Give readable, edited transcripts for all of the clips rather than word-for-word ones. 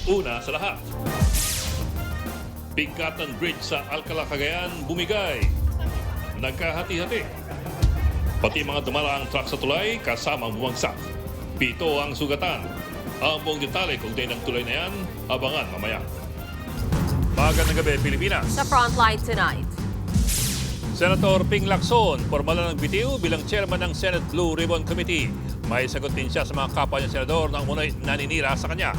Una sa lahat, Bigatan Bridge sa Alcala, Cagayan bumigay. Nagkahati-hati. Pati mga dumaraang truck sa tulay kasamang bumagsak. 7 ang sugatan. Ang buong detalye kung din ang tulay na yan, abangan mamaya. Magandang gabi, Pilipinas. Sa Frontline tonight. Senator Ping Lacson, formal na ng bitiw bilang chairman ng Senate Blue Ribbon Committee. May sagot din siya sa mga kapwa niyang senador na umunay naninira sa kanya.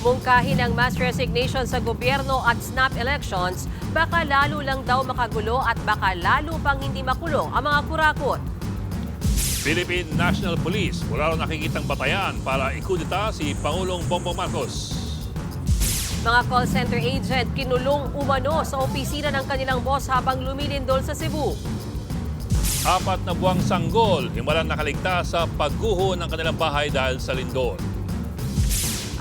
Mungkahin ang mass resignation sa gobyerno at snap elections, baka lalo lang daw makagulo at baka lalo pang hindi makulong ang mga kurakot. Philippine National Police, wala raw nakikitang batayan para ikudita si Pangulong Bongbong Marcos. Mga call center agent kinulong umano sa opisina ng kanilang boss habang lumilindol sa Cebu. 4 na buwang sanggol, himalang nakaligtas sa pagguho ng kanilang bahay dahil sa lindol.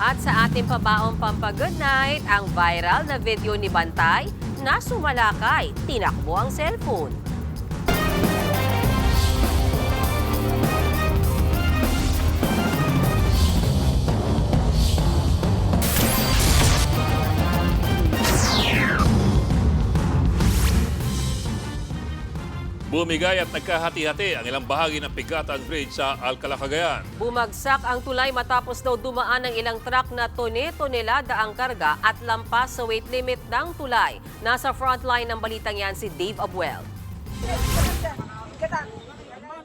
At sa ating pabaong pampagood night, ang viral na video ni Bantay na sumalakay, tinakbo ang cellphone. Bumigay at nagkahati-hati ang ilang bahagi ng Bigatan Bridge sa Alcala, Cagayan. Bumagsak ang tulay matapos daw dumaan ng ilang truck na tone-tonelada ang karga at lampas sa weight limit ng tulay. Nasa frontline ng balitang yan si Dave Abuel.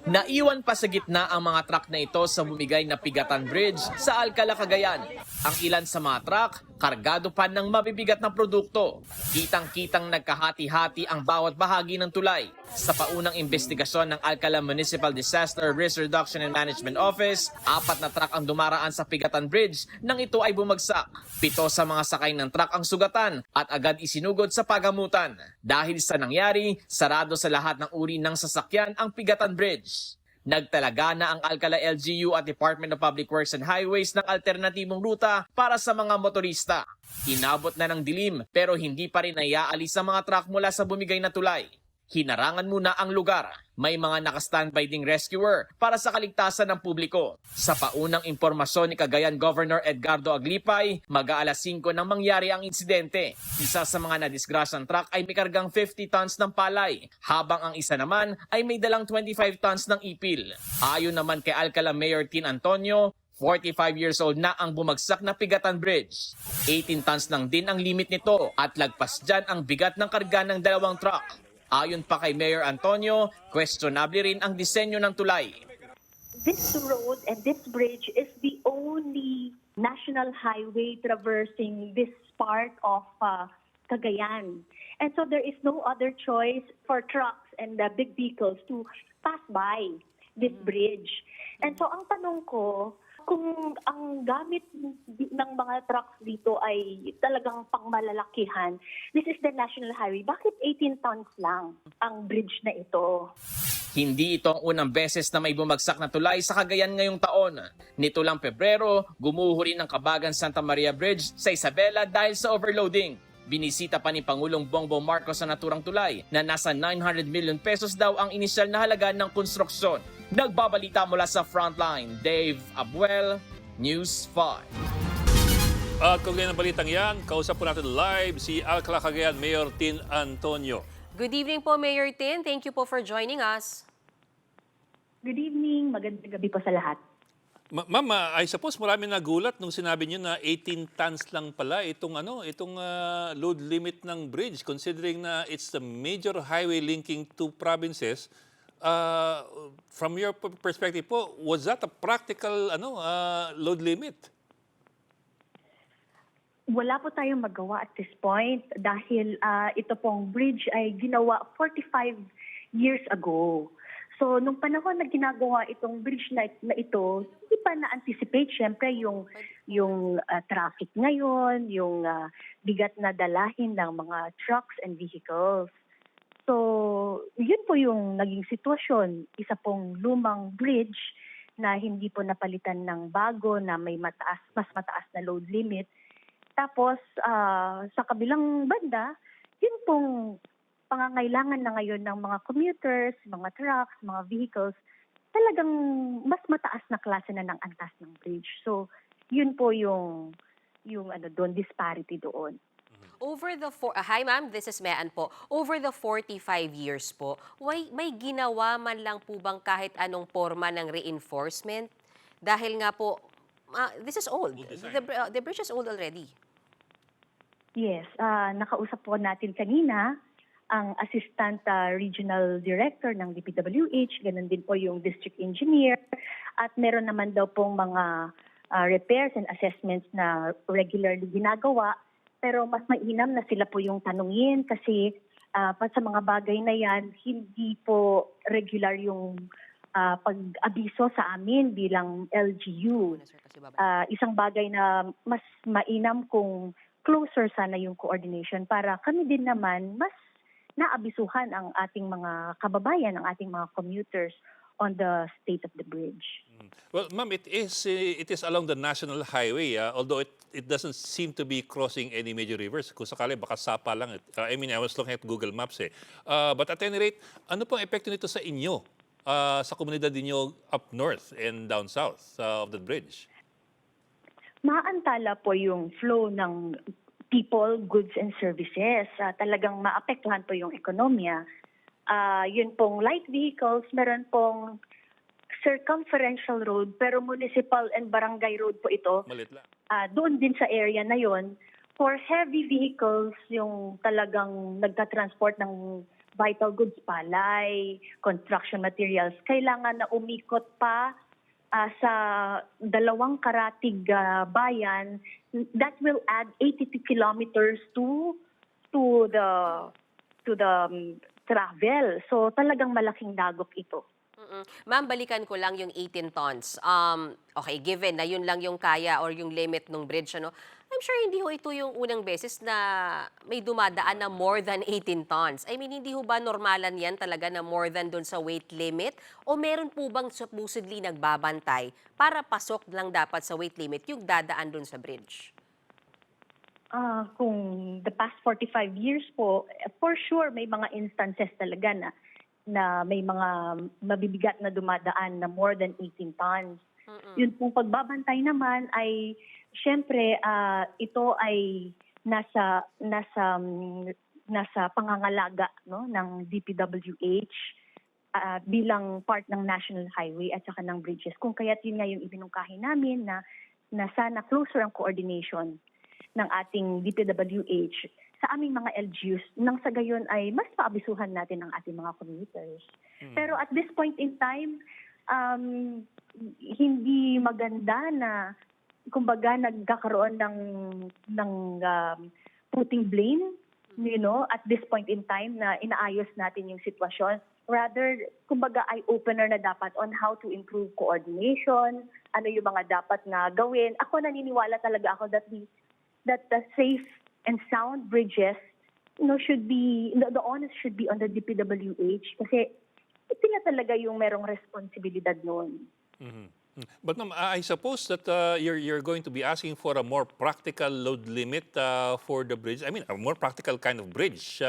Naiwan pa sa gitna ang mga truck na ito sa bumigay na Bigatan Bridge sa Alcala, Cagayan. Ang ilan sa mga truck, kargado pa ng mabibigat na produkto. Kitang-kitang nagkahati-hati ang bawat bahagi ng tulay. Sa paunang investigasyon ng Alcala Municipal Disaster Risk Reduction and Management Office, 4 na truck ang dumaraan sa Bigatan Bridge nang ito ay bumagsak. 7 sa mga sakay ng truck ang sugatan at agad isinugod sa pagamutan. Dahil sa nangyari, sarado sa lahat ng uri ng sasakyan ang Bigatan Bridge. Nagtalaga na ang Alcala LGU at Department of Public Works and Highways ng alternatibong ruta para sa mga motorista. Inabot na ng dilim pero hindi pa rin naiaalis ang mga truck mula sa bumigay na tulay. Hinarangan muna ang lugar. May mga naka-standby ding rescuer para sa kaligtasan ng publiko. Sa paunang impormasyon ni Cagayan Governor Edgardo Aglipay, mag-aalas 5 nang mangyari ang insidente. Isa sa mga nadisgrasyang truck ay may kargang 50 tons ng palay, habang ang isa naman ay may dalang 25 tons ng ipil. Ayon naman kay Alcala Mayor Tin Antonio, 45 years old na ang bumagsak na Bigatan Bridge. 18 tons lang din ang limit nito at lagpas dyan ang bigat ng karga ng 2 truck. Ayon pa kay Mayor Antonio, questionable rin ang disenyo ng tulay. This road and this bridge is the only national highway traversing this part of Cagayan. And so there is no other choice for trucks and big vehicles to pass by this bridge. And so ang tanong ko, kung ang gamit ng mga trucks dito ay talagang pangmalalakihan, this is the national highway, bakit 18 tons lang ang bridge na ito? Hindi ito ang unang beses na may bumagsak na tulay sa Cagayan ngayong taon. Nito lang Pebrero, gumuho rin ang Kabagan Santa Maria Bridge sa Isabela dahil sa overloading. Binisita pa ni Pangulong Bongbong Marcos sa naturang tulay na nasa 900 million pesos daw ang inisyal na halaga ng konstruksyon. Nagbabalita mula sa Frontline, Dave Abuel, News 5. At kung ganyan ang balitang yan, kausap po natin live si Alcala, Cagayan Mayor Tin Antonio. Good evening po, Mayor Tin. Thank you po for joining us. Good evening, magandang gabi po sa lahat. Ma'am, I suppose marami nagulat nung sinabi niyo na 18 tons lang pala itong load limit ng bridge, considering na it's the major highway linking two provinces. From your perspective po, was that a practical load limit? Wala po tayong magawa at this point dahil ito pong bridge ay ginawa 45 years ago. So, nung panahon na ginagawa itong bridge na ito, hindi pa na-anticipate syempre yung traffic ngayon, yung bigat na dalahin ng mga trucks and vehicles. So, yun po yung naging sitwasyon. Isa pong lumang bridge na hindi po napalitan ng bago na may mas mataas na load limit. Tapos, sa kabilang banda, yun pong pangangailangan na ngayon ng mga commuters, mga trucks, mga vehicles, talagang mas mataas na klase na ng antas ng bridge. So, yun po yung yung doon, disparity doon. Hi ma'am, this is Mean po. Over the 45 years po, may ginawa man lang po bang kahit anong forma ng reinforcement? Dahil nga po, this is old. The bridge is old already. Yes, nakausap po natin kanina ang Assistant Regional Director ng DPWH, ganun din po yung District Engineer, at meron naman daw pong mga repairs and assessments na regularly ginagawa, pero mas mainam na sila po yung tanungin kasi sa mga bagay na yan, hindi po regular yung pag-abiso sa amin bilang LGU. Isang bagay na mas mainam kung closer sana yung coordination para kami din naman mas naabisuhan ang ating mga kababayan, ang ating mga commuters on the state of the bridge. Well, ma'am, it is along the national highway, although it doesn't seem to be crossing any major rivers. Kung sakali, baka Sapa lang. I was looking at Google Maps eh. But at any rate, ano pong epekto nito sa inyo, sa komunidad ninyo up north and down south of the bridge? Maantala po yung flow ng people, goods, and services. Talagang maapektuhan po yung ekonomiya. Yun pong light vehicles, meron pong circumferential road, pero municipal and barangay road po ito. Malit lang. Doon din sa area na yon. For heavy vehicles, yung talagang nagtatransport ng vital goods, palay, construction materials, kailangan na umikot pa sa 2 karatig bayan. That will add 82 kilometers to the travel. So talagang malaking dagok ito. Ma'am, balikan ko lang yung 18 tons. Okay, given na yun lang yung kaya or yung limit ng bridge, ano, I'm sure hindi ho ito yung unang beses na may dumadaan na more than 18 tons. I mean, hindi ho ba normalan yan talaga na more than dun sa weight limit? O meron po bang supposedly nagbabantay para pasok lang dapat sa weight limit yung dadaan dun sa bridge? Kung the past 45 years po, for sure may mga instances talaga na may mga mabibigat na dumadaan na more than 18 tons. Yun pong pagbabantay naman ay siyempre ito ay nasa pangangalaga ng DPWH bilang part ng National Highway at saka ng bridges. Kung kaya't yun nga yung ibinungkahi namin na sana closer ang coordination ng ating DPWH sa aming mga LGUs nang sa gayon ay mas paabisuhan natin ang ating mga commuters. Pero at this point in time, hindi maganda na kumbaga nagkakaroon ng putting blame, at this point in time na inaayos natin yung sitwasyon. Rather, kumbaga eye-opener na dapat on how to improve coordination, ano yung mga dapat na gawin. Ako naniniwala talaga ako that the safe and sound bridges, should be, the onus should be on the DPWH kasi sila talaga yung merong responsibilidad noon. But ma'am, I suppose that you're going to be asking for a more practical load limit for the bridge. I mean, a more practical kind of bridge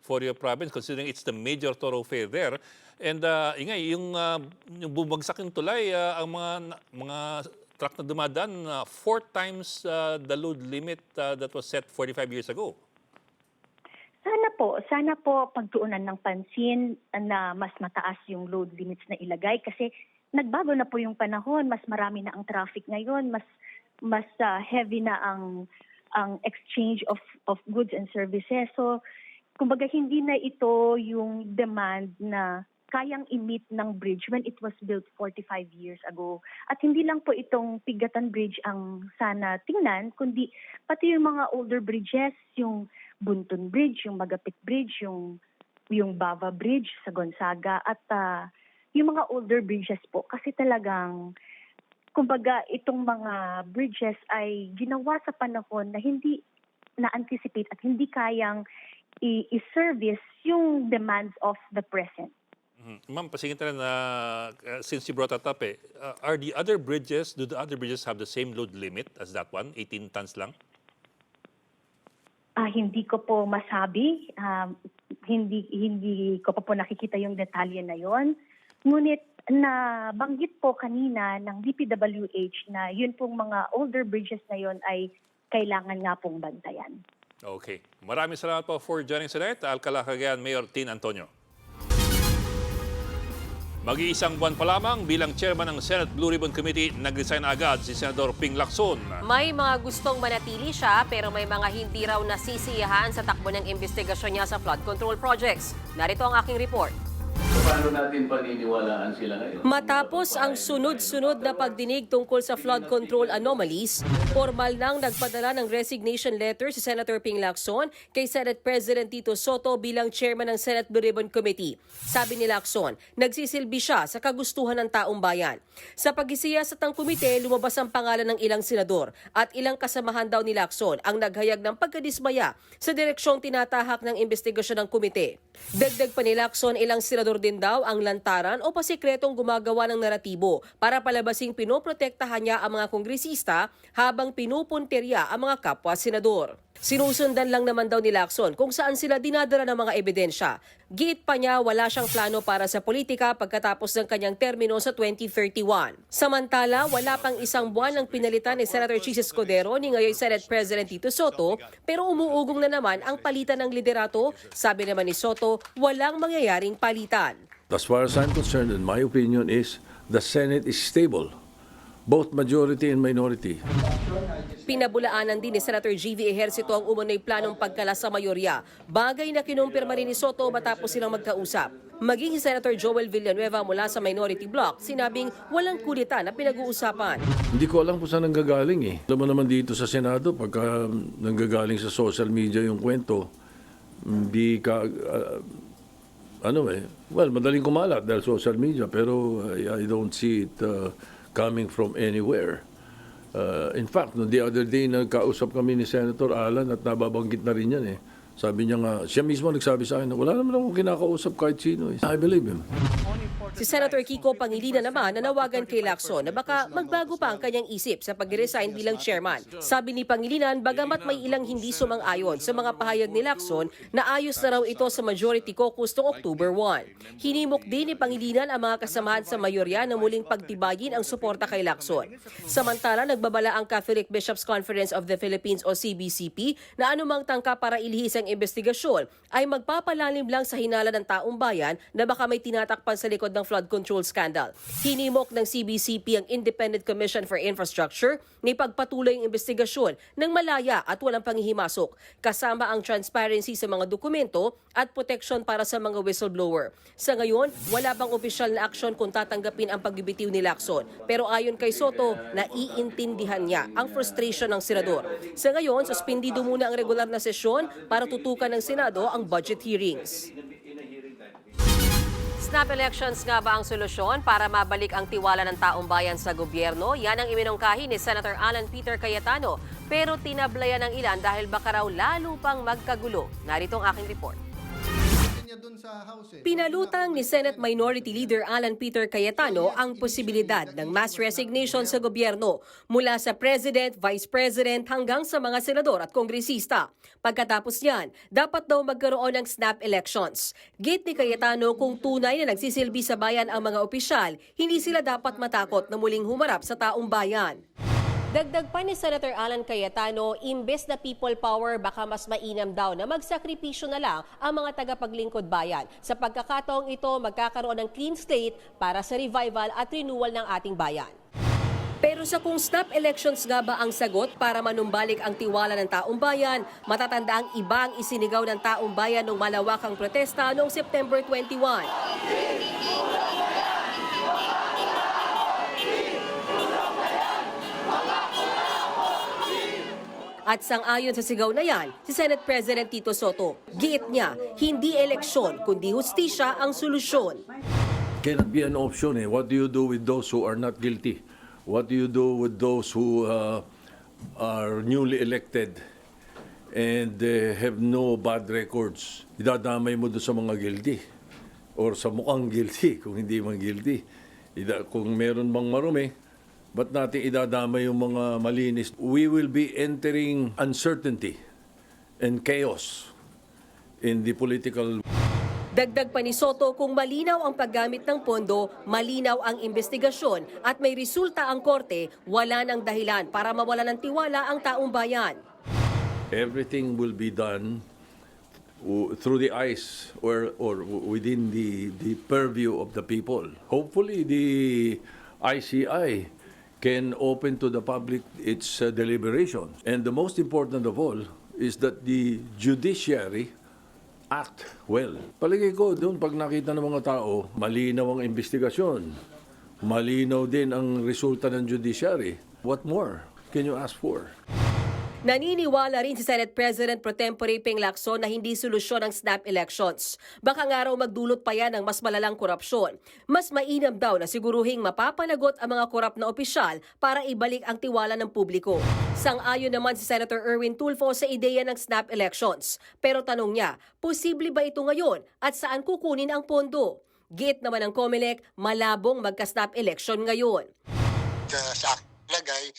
for your province, considering it's the major thoroughfare there. And yung bumagsak yung tulay, ang mga truck na dumadaan 4 times the load limit that was set 45 years ago. Sana po pagtuunan ng pansin na mas mataas yung load limits na ilagay kasi nagbago na po yung panahon, mas marami na ang traffic ngayon, mas heavy na ang exchange of goods and services. So kumbaga hindi na ito yung demand na kayang i-meet ng bridge when it was built 45 years ago. At hindi lang po itong Pigatan Bridge ang sana tingnan, kundi pati yung mga older bridges, yung Buntun Bridge, yung Magapit Bridge, yung Bava Bridge sa Gonzaga, at yung mga older bridges po. Kasi talagang, kumbaga, itong mga bridges ay ginawa sa panahon na hindi na-anticipate at hindi kayang i-service yung demands of the present. Ma'am, pasingin tayo na since you brought that up, do the other bridges have the same load limit as that one, 18 tons lang? Hindi ko po masabi. Hindi ko pa po nakikita yung detalye na yon. Ngunit nabanggit po kanina ng DPWH na yun pong mga older bridges na yon ay kailangan nga pong bantayan. Okay. Maraming salamat po for joining us tonight. Alcala, Cagayan, Mayor Tin Antonio. Mag-iisang buwan pa lamang bilang chairman ng Senate Blue Ribbon Committee, nag-resign agad si Senador Ping Lacson. May mga gustong manatili siya pero may mga hindi raw nasisiyahan sa takbo ng investigasyon niya sa flood control projects. Narito ang aking report. Paano natin paniniwalaan sila ngayon? Matapos ang sunod-sunod na pagdinig tungkol sa flood control anomalies, formal nang nagpadala ng resignation letter si Senator Ping Lacson kay Senate President Tito Soto bilang chairman ng Senate Blue Ribbon Committee. Sabi ni Lacson, nagsisilbi siya sa kagustuhan ng taong bayan. Sa paghisiyasat ng komite, lumabas ang pangalan ng ilang senador at ilang kasamahan daw ni Lacson ang naghayag ng pagkadismaya sa direksyong tinatahak ng investigasyon ng komite. Dagdag pa ni Lacson, ilang senador din daw ang lantaran o pasikretong gumagawa ng naratibo para palabasing pinoprotektahan niya ang mga kongresista habang pinupunterya ang mga kapwa senador. Sinusundan lang naman daw ni Lacson kung saan sila dinadala ng mga ebidensya. Giit pa niya wala siyang plano para sa politika pagkatapos ng kanyang termino sa 2031. Samantala, wala pang isang buwan ng pinalitan ni Senator Chis Escudero ni ngayon Senate President Tito Soto pero umuugong na naman ang palitan ng liderato. Sabi naman ni Soto, walang mangyayaring palitan. As far as I'm concerned, and my opinion is the Senate is stable, both majority and minority. Pinabulaanan din ni Senator G.V. Ejercito ang umunoy planong pagkala sa mayorya, bagay na kinumpirma rin ni Soto matapos silang magkausap. Maging si Senator Joel Villanueva mula sa minority bloc, sinabing walang kudita na pinag-uusapan. Hindi ko alam kung saan nanggagaling eh. Alam mo naman dito sa Senado, pagka nanggagaling sa social media yung kwento, hindi ka, madaling kumalat dahil social media, pero I don't see it coming from anywhere. In fact, the other day nagkausap kami ni Senator Alan at nababanggit na rin yan eh. Sabi niya nga, siya mismo nagsabi sa akin, wala naman akong kinakausap kahit sino. I believe him. Si Senator Kiko Pangilinan naman nanawagan kay Lacson na baka magbago pa ang kanyang isip sa pag-resign bilang chairman. Sabi ni Pangilinan, bagamat may ilang hindi sumang-ayon sa mga pahayag ni Lacson, na ayos na raw ito sa majority caucus noong October 1. Hinimok din ni Pangilinan ang mga kasamahan sa mayorya na muling pagtibayin ang suporta kay Lacson. Samantala, nagbabala ang Catholic Bishops Conference of the Philippines o CBCP na anumang tangka para ilihis ang investigasyon ay magpapalalim lang sa hinala ng taong bayan na baka may tinatakpan sa likod ng flood control scandal. Hinimok ng CBCP ang Independent Commission for Infrastructure na ipagpatuloy ang investigasyon ng malaya at walang panghihimasok, kasama ang transparency sa mga dokumento at proteksyon para sa mga whistleblower. Sa ngayon, wala bang opisyal na aksyon kung tatanggapin ang pagbibitiw ni Lacson. Pero ayon kay Soto, naiintindihan niya ang frustration ng senador. Sa ngayon, suspindido muna ang regular na sesyon para tutukan ng Senado ang budget hearings. Snap elections nga ba ang solusyon para mabalik ang tiwala ng taong bayan sa gobyerno? Yan ang iminungkahi ni Senator Alan Peter Cayetano. Pero tinablayan ng ilan dahil baka raw lalo pang magkagulo. Narito ang aking report. Pinalutang ni Senate Minority Leader Alan Peter Cayetano ang posibilidad ng mass resignation sa gobyerno mula sa President, Vice President hanggang sa mga senador at kongresista. Pagkatapos niyan, dapat daw magkaroon ng snap elections. Gate ni Cayetano kung tunay na nagsisilbi sa bayan ang mga opisyal, hindi sila dapat matakot na muling humarap sa taong bayan. Dagdag pa ni Senator Alan Cayetano, imbes na people power, baka mas mainam daw na magsakripisyo na lang ang mga tagapaglingkod bayan. Sa pagkakataong ito, magkakaroon ng clean slate para sa revival at renewal ng ating bayan. Pero sa kung snap elections nga ba ang sagot para manumbalik ang tiwala ng taong bayan, matatanda ang ibang isinigaw ng taong bayan ng malawakang protesta noong September 21. At sang-ayon sa sigaw na yan, si Senate President Tito Soto, giit niya, hindi eleksyon kundi hustisya ang solusyon. Cannot be an option eh. What do you do with those who are not guilty? What do you do with those who are newly elected and have no bad records? Idadamay mo doon sa mga guilty or sa mukhang guilty kung hindi man guilty. Kung meron bang marumi, ba't natin idadamay yung mga malinis? We will be entering uncertainty and chaos in the political. Dagdag pa ni Soto, kung malinaw ang paggamit ng pondo, malinaw ang investigasyon at may resulta ang korte, wala nang dahilan para mawala ng tiwala ang taong bayan. Everything will be done through the eyes or within the purview of the people. Hopefully, the ICI can open to the public its deliberation. And the most important of all is that the judiciary act well. Palagay ko doon, pag nakita ng mga tao, malinaw ang investigasyon, malinaw din ang resulta ng judiciary. What more can you ask for? Naniniwala rin si Senate President Pro Tempore Ping Lacson na hindi solusyon ang snap elections. Baka nga raw magdulot pa yan ng mas malalang korupsyon. Mas mainam daw na siguruhing mapapanagot ang mga korap na opisyal para ibalik ang tiwala ng publiko. Sang-ayon naman si Senator Erwin Tulfo sa ideya ng snap elections. Pero tanong niya, posible ba ito ngayon at saan kukunin ang pondo? Git naman ng COMELEC, malabong magka-snap election ngayon. Sa lagay,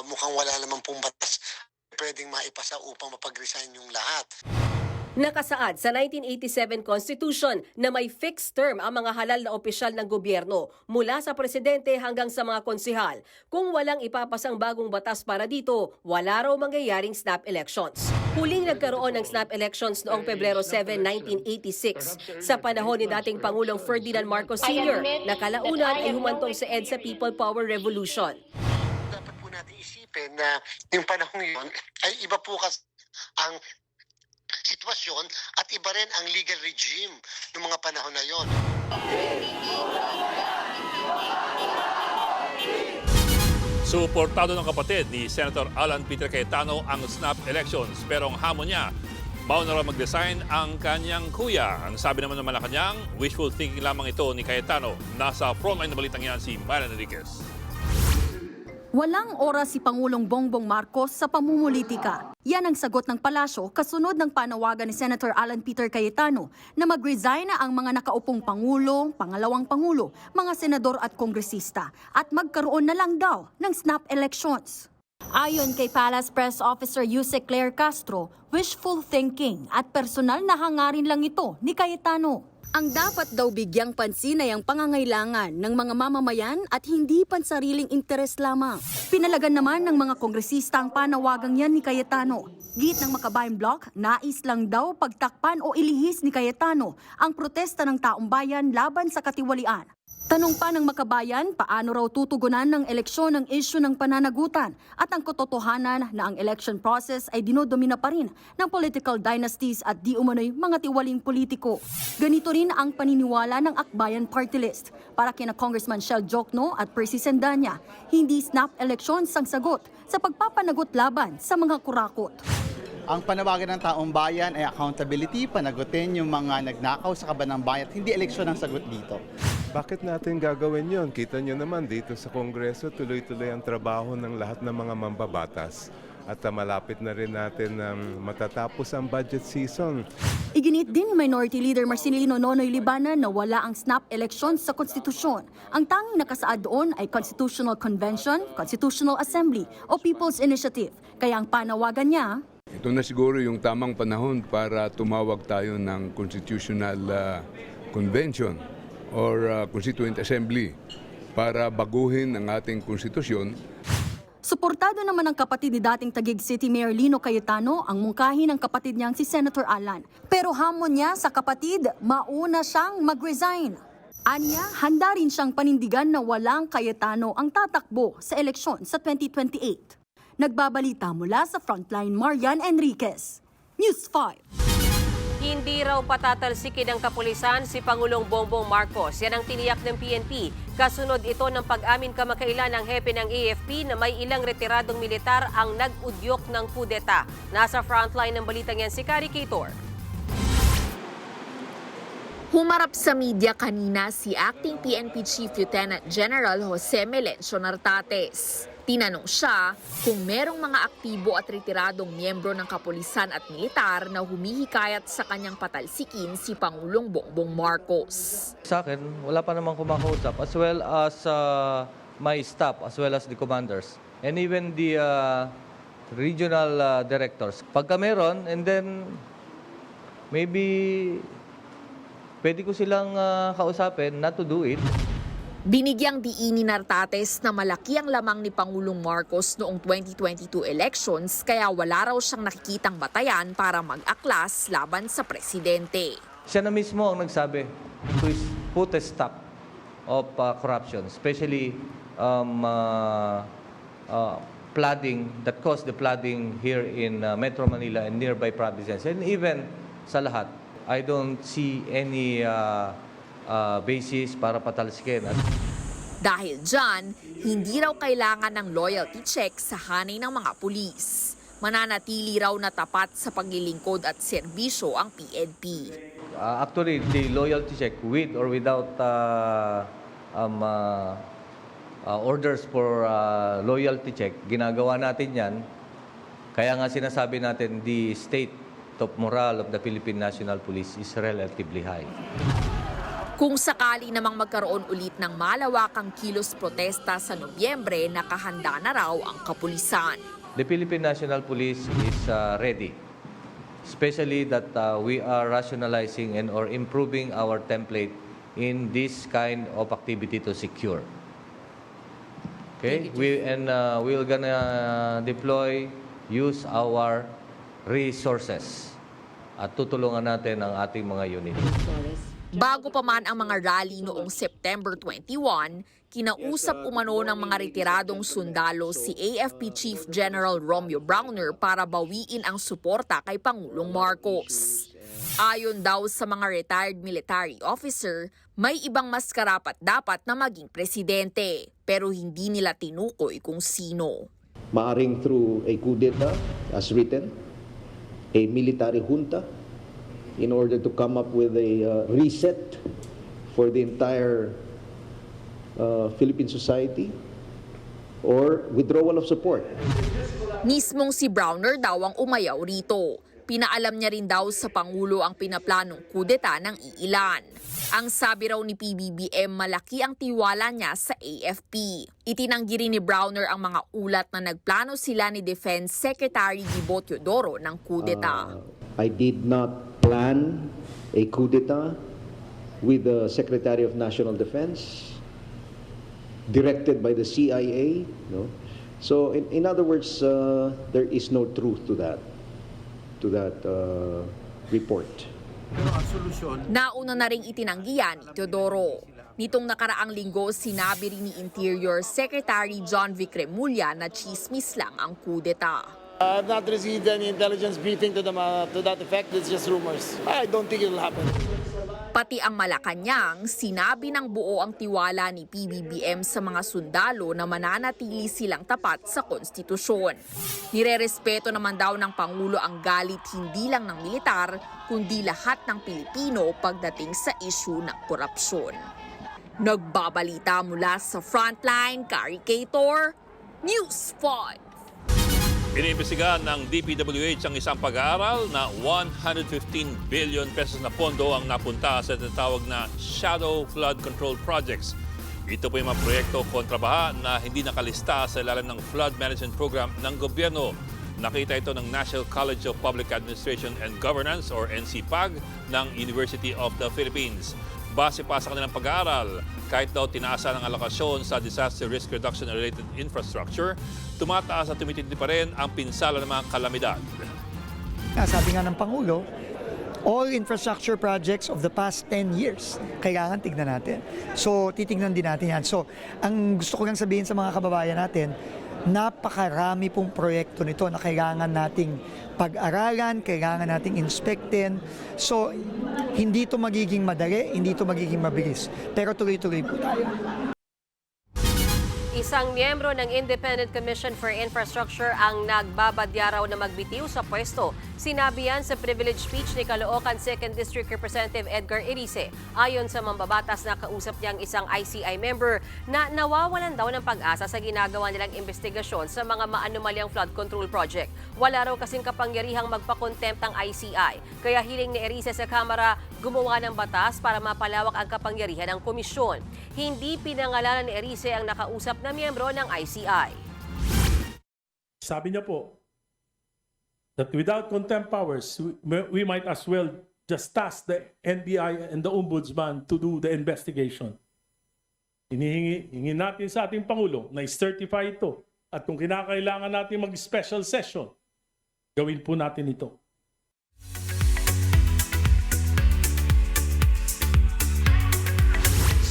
mukhang wala namang pong batas pwedeng maipasa upang mapag-resign yung lahat. Nakasaad sa 1987 Constitution na may fixed term ang mga halal na opisyal ng gobyerno mula sa presidente hanggang sa mga konsehal. Kung walang ipapasang bagong batas para dito, wala raw mangyayaring snap elections. Huling nagkaroon ng snap elections noong Pebrero 7, 1986 sa panahon ni dating Pangulong Ferdinand Marcos Sr. na kalaunan ay humantong sa EDSA People Power Revolution. Dapat po natin isipin na yung panahon yun ay iba po kasi ang sitwasyon at iba rin ang legal regime ng mga panahon na yon. Suportado ng kapatid ni Senator Alan Peter Cayetano ang snap elections, pero ang hamon niya, baon na raw mag-resign ang kanyang kuya. Ang sabi naman ng Malacanang, wishful thinking lamang ito ni Cayetano. Nasa frontline na balitang yan si Marian Enriquez. Walang oras si Pangulong Bongbong Marcos sa pamumulitika. Yan ang sagot ng palasyo kasunod ng panawagan ni Senator Alan Peter Cayetano na mag-resign na ang mga nakaupong Pangulo, pangalawang Pangulo, mga senador at kongresista at magkaroon na lang daw ng snap elections. Ayon kay Palace Press Officer Yuse Claire Castro, wishful thinking at personal na hangarin lang ito ni Cayetano. Ang dapat daw bigyang pansin ay ang pangangailangan ng mga mamamayan at hindi pansariling interes lamang. Pinalagan naman ng mga kongresista ang panawagang yan ni Cayetano. Git ng Makabayan Bloc, nais lang daw pagtakpan o ilihis ni Cayetano ang protesta ng taong bayan laban sa katiwalian. Tanong pa ng Makabayan, paano raw tutugunan ng eleksyon ang issue ng pananagutan at ang katotohanan na ang election process ay dinodomina pa rin ng political dynasties at di umano'y mga tiwaling politiko. Ganito rin ang paniniwala ng Akbayan Party List. Para kina Congressman Shel Jokno at Percy Sendanya, hindi snap elections ang sagot sa pagpapanagot laban sa mga kurakot. Ang panawagan ng taong bayan ay accountability, panagutin yung mga nagnakaw sa kaban ng bayan. Hindi eleksyon ang sagot dito. Bakit natin gagawin yon? Kita nyo naman dito sa Kongreso, tuloy-tuloy ang trabaho ng lahat ng mga mambabatas. At malapit na rin natin matatapos ang budget season. Iginit din ni Minority Leader Marcelino Nonoy Libanan na wala ang snap elections sa konstitusyon. Ang tanging nakasaad doon ay Constitutional Convention, Constitutional Assembly o People's Initiative. Kaya ang panawagan niya, ito na siguro yung tamang panahon para tumawag tayo ng Constitutional Convention or Constituent Assembly para baguhin ang ating konstitusyon. Suportado naman ng kapatid ni dating Taguig City Mayor Lino Cayetano ang mungkahi ng kapatid niyang si Senator Alan. Pero hamon niya sa kapatid, mauna siyang mag-resign. Anya, handa rin siyang panindigan na walang Cayetano ang tatakbo sa eleksyon sa 2028. Nagbabalita mula sa Frontline, Marian Enriquez, News 5. Hindi raw patatalsikin ng kapulisan si Pangulong Bongbong Marcos. Yan ang tiniyak ng PNP. Kasunod ito ng pag-amin kamakailan ng hepe ng AFP na may ilang retiradong militar ang nag-udyok ng kudeta. Nasa frontline ng balitang yan si Kari Kitor. Humarap sa media kanina si Acting PNP Chief Lieutenant General Jose Melencio Nartates. Tinanong siya kung merong mga aktibo at retiradong miyembro ng kapulisan at militar na humihikayat sa kanyang patalsikin si Pangulong Bongbong Marcos. Sa akin, wala pa namang kumakausap as well as my staff as well as the commanders and even the regional directors. Pagka meron and then maybe pwede ko silang kausapin not to do it. Binigyang diin ni Nartates na malaki ang lamang ni Pangulong Marcos noong 2022 elections kaya wala raw siyang nakikitang batayan para mag-aklas laban sa presidente. Siya na mismo ang nagsabi to put a stop of corruption, especially flooding that caused the flooding here in Metro Manila and nearby provinces. And even sa lahat, I don't see any basis para patalsikin. Dahil dyan, hindi raw kailangan ng loyalty check sa hanay ng mga pulis. Mananatili raw na tapat sa paglilingkod at serbisyo ang PNP. Actually, the loyalty check with or without orders for loyalty check, ginagawa natin yan. Kaya nga sinasabi natin, the state of morale of the Philippine National Police is relatively high. Kung sakali namang magkaroon ulit ng malawakang kilos protesta sa Nobyembre, nakahanda na raw ang kapulisan. The Philippine National Police is ready, especially that we are rationalizing and or improving our template in this kind of activity to secure. Okay, we're gonna deploy, use our resources at tutulungan natin ang ating mga unit. Bago pa man ang mga rally noong September 21, kinausap umano ng mga retiradong sundalo si AFP Chief General Romeo Browner para bawiin ang suporta kay Pangulong Marcos. Ayon daw sa mga retired military officer, may ibang mas karapat-dapat na maging presidente, pero hindi nila tinukoy kung sino. Maaring through a coup d'etat as written, a military junta, in order to come up with a reset for the entire Philippine society, or withdrawal of support. Mismong si Browner daw ang umayaw rito. Pinaalam niya rin daw sa Pangulo ang pinaplanong kudeta ng iilan. Ang sabi raw ni PBBM, malaki ang tiwala niya sa AFP. Itinanggi rin ni Browner ang mga ulat na nagplano sila ni Defense Secretary Gibo Teodoro ng kudeta. I did not plan a coup d'etat with the Secretary of National Defense, directed by the CIA. No? So, in other words, there is no truth to that report. Nauna na ring itinanggi yan ni Teodoro. Nitong nakaraang linggo, sinabi rin ni Interior Secretary John Vic Remulla na chismis lang ang kudeta. I've not received any intelligence briefing to that effect. It's just rumors. I don't think it will happen. Pati ang Malacanang, sinabi ng buo ang tiwala ni PBBM sa mga sundalo na mananatili silang tapat sa konstitusyon. Nirerespeto naman daw ng Pangulo ang galit hindi lang ng militar, kundi lahat ng Pilipino pagdating sa issue ng korupsyon. Nagbabalita mula sa Frontline, Kari Cator, News 5. Iniimbestigahan ng DPWH ang isang pag-aaral na 115 billion pesos na pondo ang napunta sa tinatawag na Shadow Flood Control Projects. Ito po yung mga proyekto kontrabaha na hindi nakalista sa ilalim ng Flood Management Program ng gobyerno. Nakita ito ng National College of Public Administration and Governance or NCPAG ng University of the Philippines. Base pa sa kanilang pag-aaral, kahit daw tinaasan ang alokasyon sa disaster risk reduction and related infrastructure, tumataas at tumitindi pa rin ang pinsala ng mga kalamidad. Sabi nga ng Pangulo, all infrastructure projects of the past 10 years, kailangan tignan natin. So, titignan din natin yan. So, ang gusto ko lang sabihin sa mga kababayan natin, napakarami pong proyekto nito na kailangan nating pag-aralan, kailangan nating inspektin. So, hindi ito magiging madali, hindi ito magiging mabilis. Pero tuloy-tuloy po tayo. Isang miyembro ng Independent Commission for Infrastructure ang nagbabadya raw na magbitiw sa pwesto. Sinabi yan sa privilege speech ni Caloocan 2nd District Representative Edgar Erice. Ayon sa mambabatas na kausap niyang isang ICI member na nawawalan daw ng pag-asa sa ginagawa nilang investigasyon sa mga maanumalyang flood control project. Wala raw kasing kapangyarihang magpakontempt ang ICI. Kaya hiling ni Erice sa Kamara gumawa ng batas para mapalawak ang kapangyarihan ng komisyon. Hindi pinangalanan ni Erice ang nakausap na miyembro ng ICI. Sabi niya po that without contempt powers, we might as well just tasked the NBI and the Ombudsman to do the investigation. Hingi natin sa ating Pangulo na i-certify ito. At kung kinakailangan natin mag-special session, gawin po natin ito.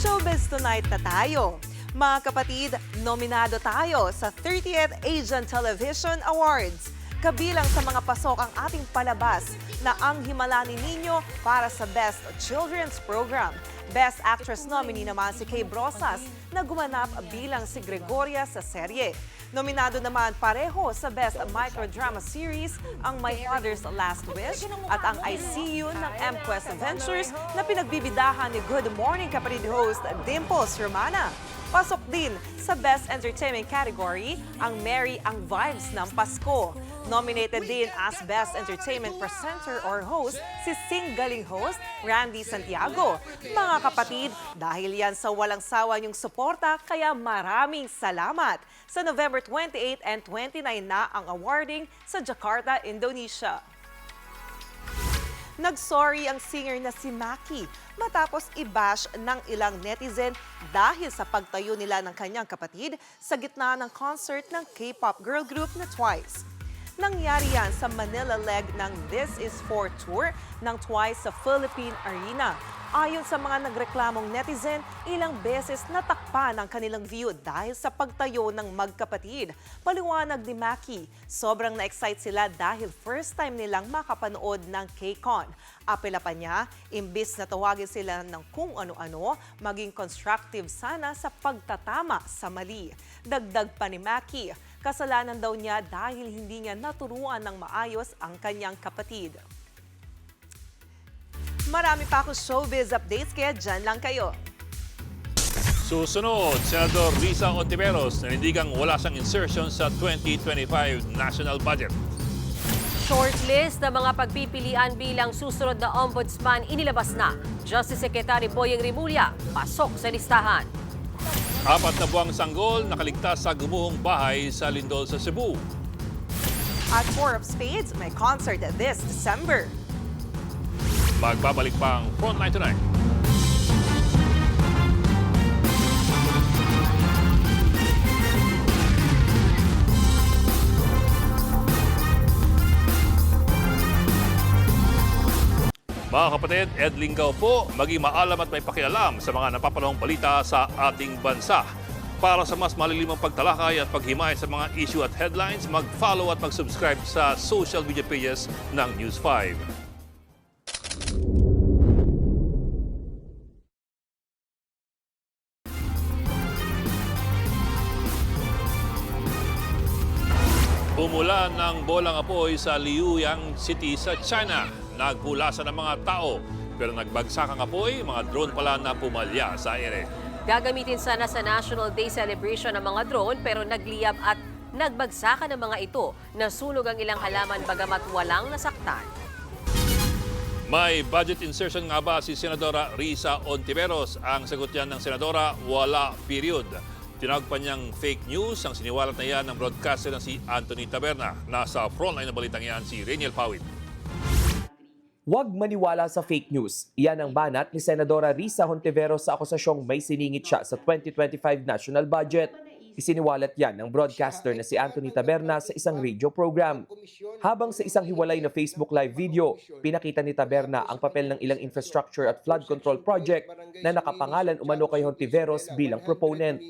Showbiz Tonight na tayo. Mga kapatid, nominado tayo sa 30th Asian Television Awards. Kabilang sa mga pasok ang ating palabas na Ang Himala ni Niño para sa Best Children's Program. Best Actress nominee naman si Kay Brosas na gumanap bilang si Gregoria sa serye. Nominado naman pareho sa Best Microdrama Series ang My Father's Last Wish at ang I See You ng M-Quest Adventures na pinagbibidahan ni Good Morning Kapatid host Dimples Romana. Pasok din sa Best Entertainment category ang Mary ang Vibes ng Pasko. Nominated din as Best Entertainment Presenter or Host si singgaling host Randy Santiago. Mga kapatid, dahil yan sa walang sawa niyong suporta, kaya maraming salamat. Sa November 28 and 29 na ang awarding sa Jakarta, Indonesia. Nag-sorry ang singer na si Maki matapos i-bash ng ilang netizen dahil sa pagtayo nila ng kanyang kapatid sa gitna ng concert ng K-pop girl group na Twice. Nangyari yan sa Manila leg ng This Is For Tour ng Twice sa Philippine Arena. Ayon sa mga nagreklamong netizen, ilang beses natakpan ang kanilang view dahil sa pagtayo ng magkapatid. Paliwanag ni Maki, sobrang na-excite sila dahil first time nilang makapanood ng K-Con. Apela pa niya, imbis na tawagin sila ng kung ano-ano, maging constructive sana sa pagtatama sa mali. Dagdag pa ni Maki, kasalanan daw niya dahil hindi niya naturuan ng maayos ang kanyang kapatid. Marami pa akong showbiz updates kaya dyan lang kayo. Susunod, Senador Risa Ontiveros nanindigang wala siyang insertion sa 2025 national budget. Shortlist ng mga pagpipilian bilang susunod na ombudsman inilabas na. Justice Secretary Boyeng Rimulya, pasok sa listahan. 4 na buwang sanggol nakaligtas sa gumuhong bahay sa Lindol sa Cebu. At 4 of Spades, may concert this December. Magbabalik pang Frontline Tonight. Mga kapatid, Ed Lingaw po, maging maalam at may pakialam sa mga napapanahong balita sa ating bansa. Para sa mas malilimang pagtalakay at paghimay sa mga issue at headlines, mag-follow at mag-subscribe sa social media pages ng News 5. Umulan ng bolang apoy sa Liuyang City sa China. Nagpulasan ng mga tao. Pero nagbagsak ang apoy, mga drone pala na pumalya sa ere. Gagamitin sana sa National Day celebration ng mga drone pero nagliyab at nagbagsakan ng mga ito. Nasunog ang ilang halaman bagamat walang nasaktan. May budget insertion nga ba si Senadora Risa Ontiveros? Ang sagot yan ng Senadora, wala, period. Tinawag pa niyang fake news ang siniwalat na yan ng broadcaster na si Anthony Taberna. Nasa frontline na balitang yan si Reniel Pawit. Huwag maniwala sa fake news. Iyan ang banat ni Senadora Risa Ontiveros sa akusasyong may siningit siya sa 2025 national budget. Isiniwalat yan ng broadcaster na si Anthony Taberna sa isang radio program. Habang sa isang hiwalay na Facebook Live video, pinakita ni Taberna ang papel ng ilang infrastructure at flood control project na nakapangalan umano kay Ontiveros bilang proponent.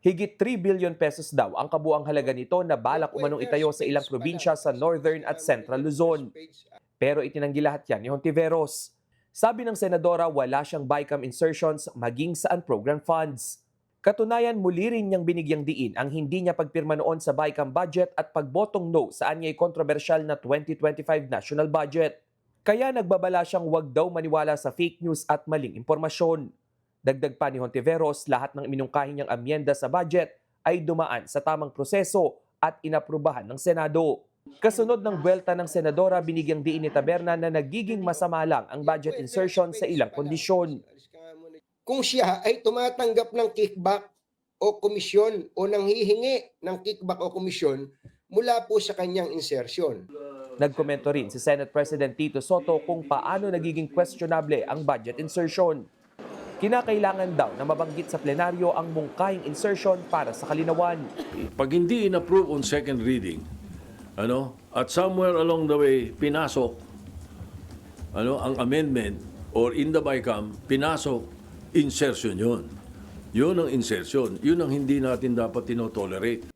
Higit 3 billion pesos daw ang kabuang halaga nito na balak umanong itayo sa ilang probinsya sa Northern at Central Luzon. Pero itinanggi lahat yan ni Ontiveros. Sabi ng Senadora, wala siyang BICAM insertions maging saan program funds. Katunayan, muli rin niyang binigyang diin ang hindi niya pagpirma noon sa BICAM budget at pagbotong no sa anyay kontrobersyal na 2025 national budget. Kaya nagbabala siyang wag daw maniwala sa fake news at maling impormasyon. Dagdag pa ni Ontiveros, lahat ng iminungkahi niyang amyenda sa budget ay dumaan sa tamang proseso at inaprubahan ng Senado. Kasunod ng buwelta ng Senadora, binigyang diin ni Taberna na nagiging masama lang ang budget insertion sa ilang kondisyon. Kung siya ay tumatanggap ng kickback o komisyon o nanghihingi ng kickback o komisyon mula po sa kanyang insertion. Nagkomento rin si Senate President Tito Soto kung paano nagiging questionable ang budget insertion. Kinakailangan daw na mabanggit sa plenaryo ang mungkahing insertion para sa kalinawan. Pag hindi in-approve on second reading, at somewhere along the way, pinasok, ang amendment or in the BICAM, pinasok, insertion yun. Yun ang insertion. Yun ang hindi natin dapat tinotolerate.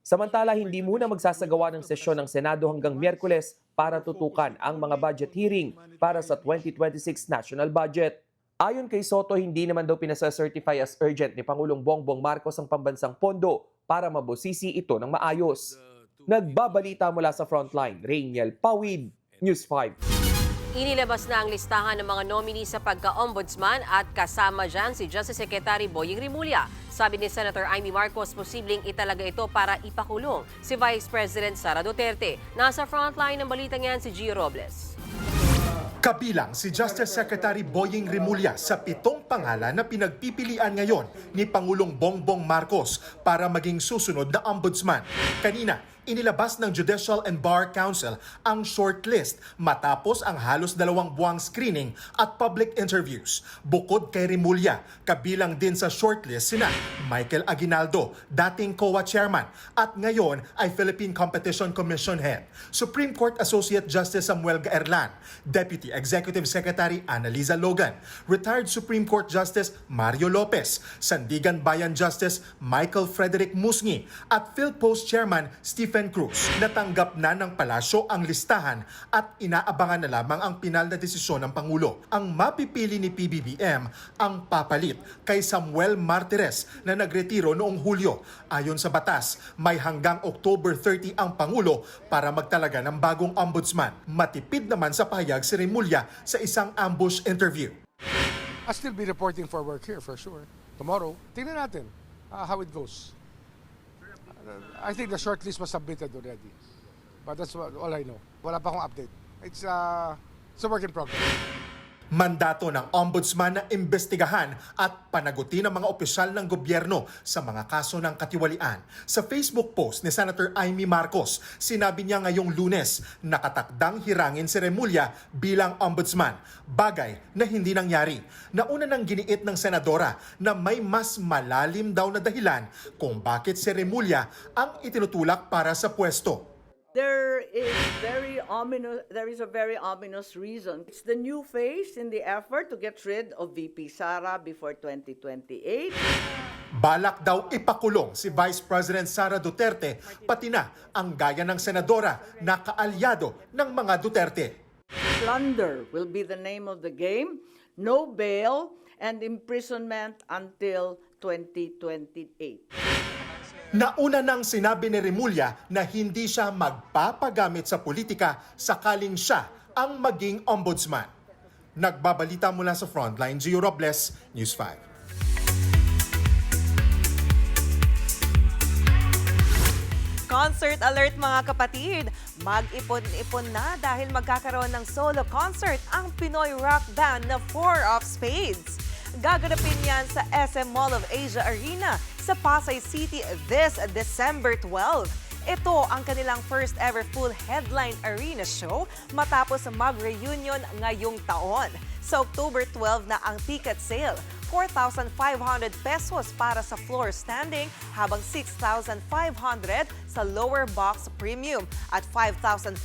Samantala, hindi muna magsasagawa ng sesyon ng Senado hanggang Miyerkules para tutukan ang mga budget hearing para sa 2026 national budget. Ayon kay Soto, hindi naman daw pinasa-certify as urgent ni Pangulong Bongbong Marcos ang pambansang pondo para mabusisi ito ng maayos. Nagbabalita mula sa Frontline, Rainiel Pawid, News 5. Inilabas na ang listahan ng mga nominee sa pagka-ombudsman at kasama dyan si Justice Secretary Boying Rimulya. Sabi ni Senator Amy Marcos, posibleng italaga ito para ipakulong si Vice President Sara Duterte. Nasa Frontline ng balitang yan si Gio Robles. Kabilang si Justice Secretary Boying Rimulya sa 7 pangalan na pinagpipilian ngayon ni Pangulong Bongbong Marcos para maging susunod na ombudsman. Kanina, inilabas ng Judicial and Bar Council ang shortlist matapos ang halos 2 buwang screening at public interviews. Bukod kay Rimulya, kabilang din sa shortlist sina Michael Aguinaldo, dating COA chairman at ngayon ay Philippine Competition Commission head, Supreme Court Associate Justice Samuel Gaerlan, Deputy Executive Secretary Annalisa Logan, retired Supreme Court Justice Mario Lopez, Sandigan Bayan Justice Michael Frederick Musngi at PhilPost Chairman Stephen Cruz. Natanggap na ng palasyo ang listahan at inaabangan na lamang ang pinal na desisyon ng Pangulo. Ang mapipili ni PBBM ang papalit kay Samuel Martires na nagretiro noong Hulyo. Ayon sa batas, may hanggang October 30 ang Pangulo para magtalaga ng bagong ombudsman. Matipid naman sa pahayag si Rimulya sa isang ambush interview. I'll still be reporting for work here for sure. Tomorrow, tingnan natin how it goes. I think the shortlist was submitted already. But that's all I know. Wala pa akong update. It's a work in progress. Mandato ng ombudsman na imbestigahan at panagutin ang mga opisyal ng gobyerno sa mga kaso ng katiwalian. Sa Facebook post ni Senator Amy Marcos, sinabi niya ngayong Lunes nakatakdang hirangin si Rimulya bilang ombudsman, bagay na hindi nangyari. Nauna nang giniit ng senadora na may mas malalim daw na dahilan kung bakit si Rimulya ang itinutulak para sa pwesto. There is a very ominous reason. It's the new phase in the effort to get rid of VP Sara before 2028. Balak daw ipakulong si Vice President Sara Duterte, pati na ang gaya ng senadora na kaalyado ng mga Duterte. Plunder will be the name of the game. No bail and imprisonment until 2028. Nauna nang sinabi ni Rimulya na hindi siya magpapagamit sa politika sakaling siya ang maging ombudsman. Nagbabalita mula sa Frontline, Gio Robles, News 5. Concert alert mga kapatid! Mag-ipon-ipon na dahil magkakaroon ng solo concert ang Pinoy rock band na Four of Spades. Gaganapin yan sa SM Mall of Asia Arena sa Pasay City this December 12. Ito ang kanilang first ever full headline arena show matapos mag-reunion ngayong taon. Sa October 12 na ang ticket sale, 4,500 pesos para sa floor standing habang 6,500 sa lower box premium at 5,500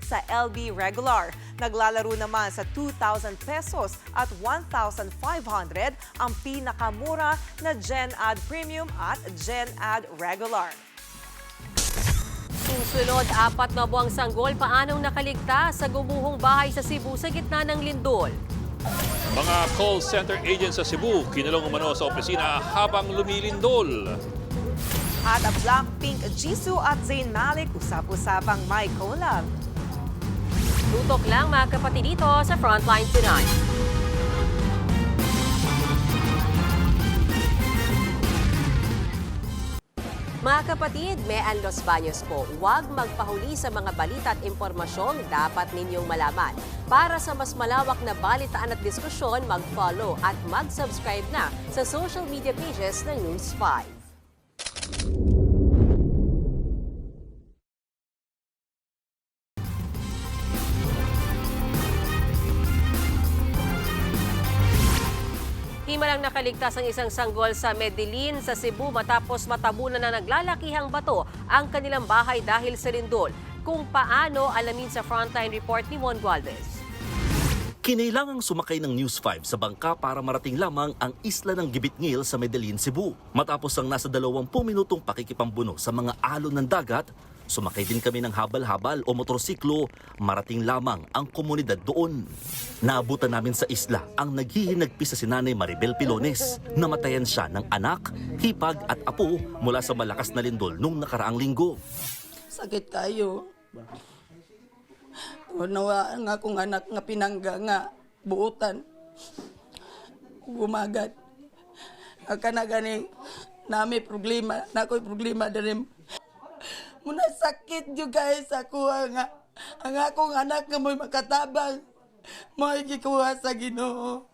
sa LB regular. Naglalaro naman sa 2,000 pesos at 1,500 ang pinakamura na Gen Ad Premium at Gen Ad Regular. Susunod, 4 na buwang sanggol paanong nakaligtas sa gumuhong bahay sa Cebu sa gitna ng lindol. Mga call center agents sa Cebu kinulong umano sa opisina habang lumilindol. At ang Blackpink, Jisoo at Zayn Malik usap-usapang may collab. Tutok lang mga kapatid dito sa Frontline Tonight. Mga kapatid, Mean Los Baños po, huwag magpahuli sa mga balita at impormasyong dapat ninyong malaman. Para sa mas malawak na balitaan at diskusyon, mag-follow at mag-subscribe na sa social media pages ng News 5. Hinimalang nakaligtas ang isang sanggol sa Medellin sa Cebu matapos matabunan ng naglalakihang bato ang kanilang bahay dahil sa lindol. Kung paano, alamin sa Frontline Report ni Mon Gualvez. Kinailangang sumakay ng News 5 sa bangka para marating lamang ang isla ng Gibitngil sa Medellin, Cebu. Matapos ang nasa 20 minutong pakikipambuno sa mga alon ng dagat, sumakay din kami ng habal-habal o motorsiklo, marating lamang ang komunidad doon. Naabutan namin sa isla ang naghihinagpis sa sinanay Maribel Pilones. Namatayan siya ng anak, hipag at apo mula sa malakas na lindol nung nakaraang linggo. Sakit kayo. Nawaan nga akong anak nga pinangga nga buutan. Gumagat. Aka na gani nami problema. Nako'y problema din. Muna sakit yung guys ako nga. Ang akong anak nga mo'y makatabang. Mo'y gikuha sa Ginoo.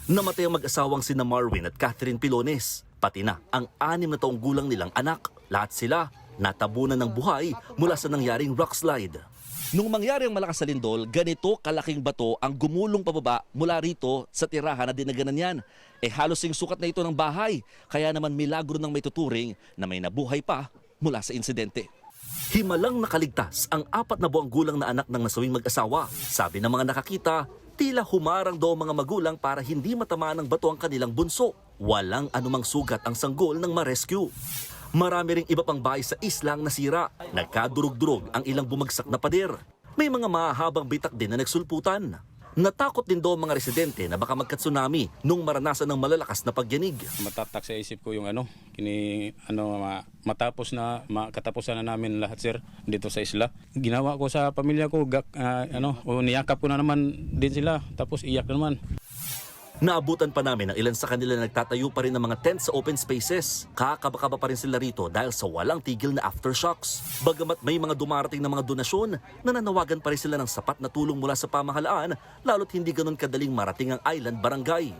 Namatay ang mag-asawang sina Marwin at Catherine Pilones, pati na ang 6 na taong gulang nilang anak. Lahat sila natabunan ng buhay mula sa nangyaring rockslide. Nung mangyari ang malakas na lindol, ganito kalaking bato ang gumulong pababa mula rito sa tirahan na dinaganan yan. Halos yung sukat na ito ng bahay, kaya naman milagro ng may tuturing na may nabuhay pa mula sa insidente. Himalang nakaligtas ang 4 na buwang gulang na anak ng nasawing mag-asawa. Sabi ng mga nakakita, tila humarang daw mga magulang para hindi matamaan ng bato ang kanilang bunso. Walang anumang sugat ang sanggol ng ma-rescue. Marami ring iba pang bahay sa islang nasira. Nagkadurog-durog ang ilang bumagsak na pader. May mga mahahabang bitak din na nagsulputan. Natakot din daw ang mga residente na baka magka-tsunami nung maranasan ng malalakas na pagyanig. Matatak sa isip ko yung matapos na katapusan na namin lahat, sir, dito sa isla. Ginawa ko sa pamilya ko, niyakap ko na naman din sila, tapos iyak na naman. Naabutan pa namin ang ilan sa kanila na nagtatayo pa rin ng mga tent sa open spaces. Kakaba-kaba pa rin sila rito dahil sa walang tigil na aftershocks. Bagamat may mga dumarating na mga donasyon, nananawagan pa rin sila ng sapat na tulong mula sa pamahalaan, lalo't hindi ganun kadaling marating ang island barangay.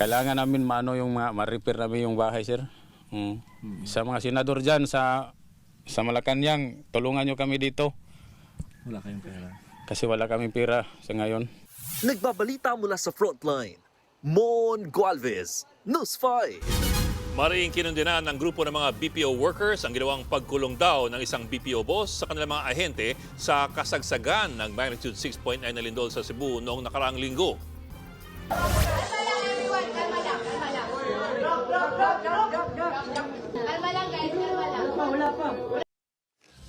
Kailangan namin ma-repair namin yung bahay, sir. Sa mga senador dyan sa Malacanang, tulungan nyo kami dito. Wala kayong pera. Kasi wala kaming pera sa ngayon. Nagbabalita mula sa Frontline, Mon Gualvez, News 5. Maring kinundinan ng grupo ng mga BPO workers ang ginawang pagkulong daw ng isang BPO boss sa kanilang mga ahente sa kasagsagan ng magnitude 6.9 na lindol sa Cebu noong nakaraang linggo.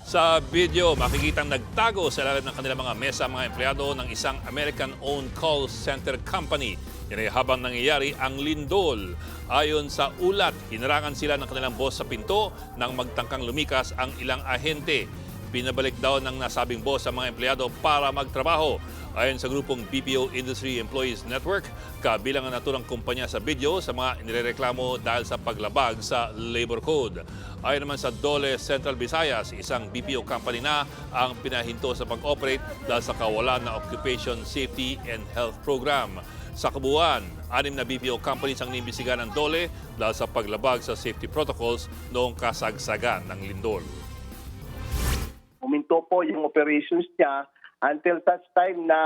Sa video, makikitang nagtago sa ilalim ng kanilang mga mesa mga empleyado ng isang American-owned call center company. Yan ay habang nangyayari ang lindol. Ayon sa ulat, hinarangan sila ng kanilang boss sa pinto nang magtangkang lumikas ang ilang ahente. Pinabalik daw ng nasabing boss sa mga empleyado para magtrabaho. Ayon sa grupong BPO Industry Employees Network, kabilang ang naturang kumpanya sa video sa mga inireklamo dahil sa paglabag sa labor code. Ayon naman sa Dole Central Visayas, isang BPO company na ang pinahinto sa pag-operate dahil sa kawalan na Occupation Safety and Health Program. Sa kabuuan, 6 na BPO companies ang niimbestigahan ng Dole dahil sa paglabag sa safety protocols noong kasagsagan ng lindol. Huminto po yung operations niya until such time na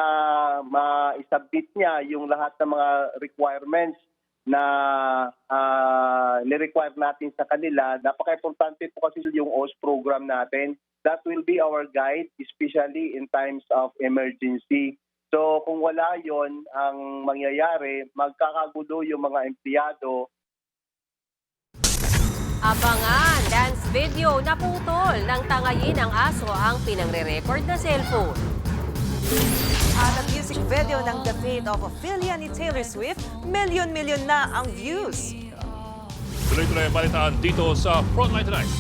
ma-submit niya yung lahat ng mga requirements na ni-require natin sa kanila. Napaka-importante po kasi yung OS program natin. That will be our guide, especially in times of emergency. So kung wala yon ang mangyayari, magkakagulo yung mga empleyado. Abangan, dance video na putol ng tangayin ng aso ang pinangre-record na cellphone. At ang music video ng The Fate of Ophelia ni Taylor Swift, milyon-milyon na ang views. Tuloy-tuloy ang balitaan dito sa Frontline Tonight.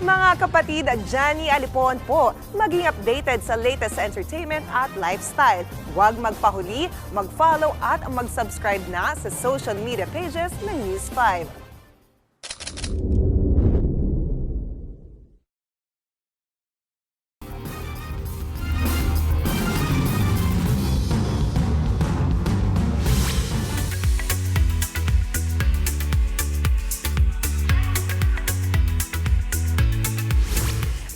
Mga kapatid, Johnny Alipon po, maging updated sa latest entertainment at lifestyle. Huwag magpahuli, mag-follow at mag-subscribe na sa social media pages ng News 5.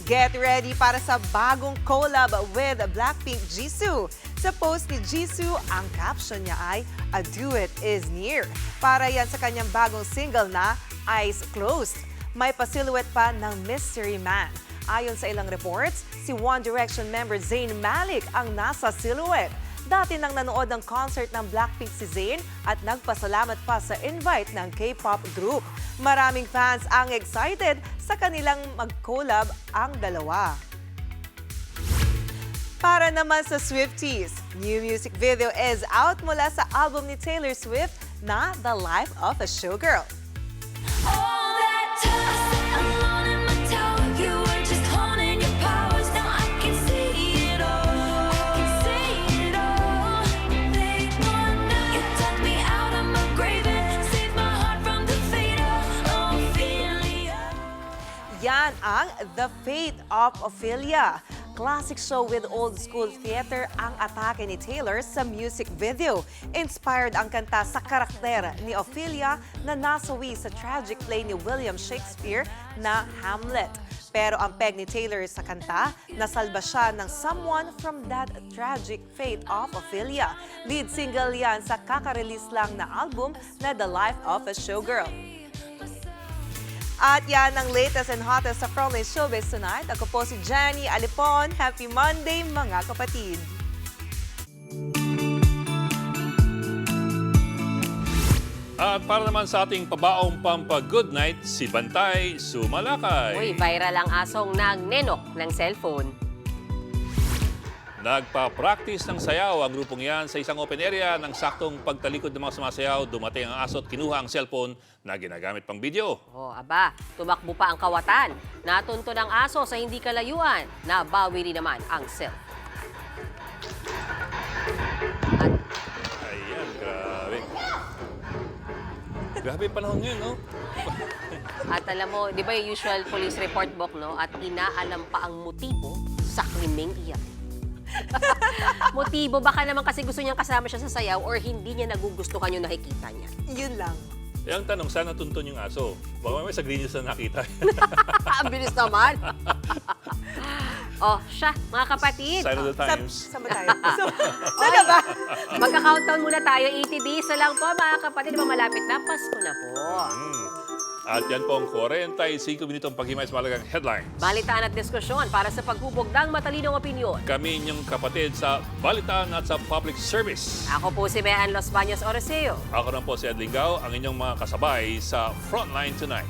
Get ready para sa bagong collab with Blackpink Jisoo. Sa post ni Jisoo, ang caption niya ay, "A duet is near." Para yan sa kanyang bagong single na Eyes Closed. May pa-silhouette pa ng Mystery Man. Ayon sa ilang reports, si One Direction member Zayn Malik ang nasa silhouette. Dati nang nanood ng concert ng Blackpink si Zayn at nagpasalamat pa sa invite ng K-pop group. Maraming fans ang excited sa kanilang mag-collab ang dalawa. Para naman sa Swifties, new music video is out mula sa album ni Taylor Swift na The Life of a Showgirl. Yan ang The Fate of Ophelia. Classic show with old school theater ang atake ni Taylor sa music video. Inspired ang kanta sa karakter ni Ophelia na nasawi sa tragic play ni William Shakespeare na Hamlet. Pero ang peg ni Taylor sa kanta, nasalba siya ng Someone from That Tragic Fate of Ophelia. Lead single yan sa kaka-release lang na album na The Life of a Showgirl. At yan ang latest and hottest sa Frontline Showbiz tonight. Ako po si Jenny Alipon. Happy Monday, mga kapatid! At para naman sa ating pabaong pampa-good night, si Bantay Sumalakay. Uy, viral ang asong nagnenok ng cellphone. Nagpa-practice ng sayaw ang grupong yan sa isang open area. Nang saktong pagtalikod ng mga sumasayaw, dumating ang aso at kinuha ang cellphone na ginagamit pang video. Oh, aba, tumakbo pa ang kawatan. Natunto ng aso sa hindi kalayuan. Nabawi rin naman ang cellphone. Ayan, grabe. Grabe yung panahon ngayon, no? At alam mo, di ba yung usual police report book, no? At inaalam pa ang motibo sa krimeng iyan. Motibo, baka naman kasi gusto niyang kasama siya sa sayaw or hindi niya nagugustuhan yung nakikita niya. Yun lang. Eh, ang tanong, saan natuntun yung aso? Baka may sa green news na nakita. Ang bilis naman. Oh, siya, mga kapatid. Sign of the times. Saan ba tayo? Sana ba? Magka-countdown muna tayo. 80 days na lang po, mga kapatid. Diba malapit na? Pasko na po. At yan po ang 45 minutong paghimay sa malagang headlines. Balitaan at diskusyon para sa paghubog ng matalinong opinyon. Kami inyong kapatid sa Balitaan at sa Public Service. Ako po si Mean Los Baños Orseo. Ako rin po si Ed Lingao, ang inyong mga kasabay sa Frontline Tonight.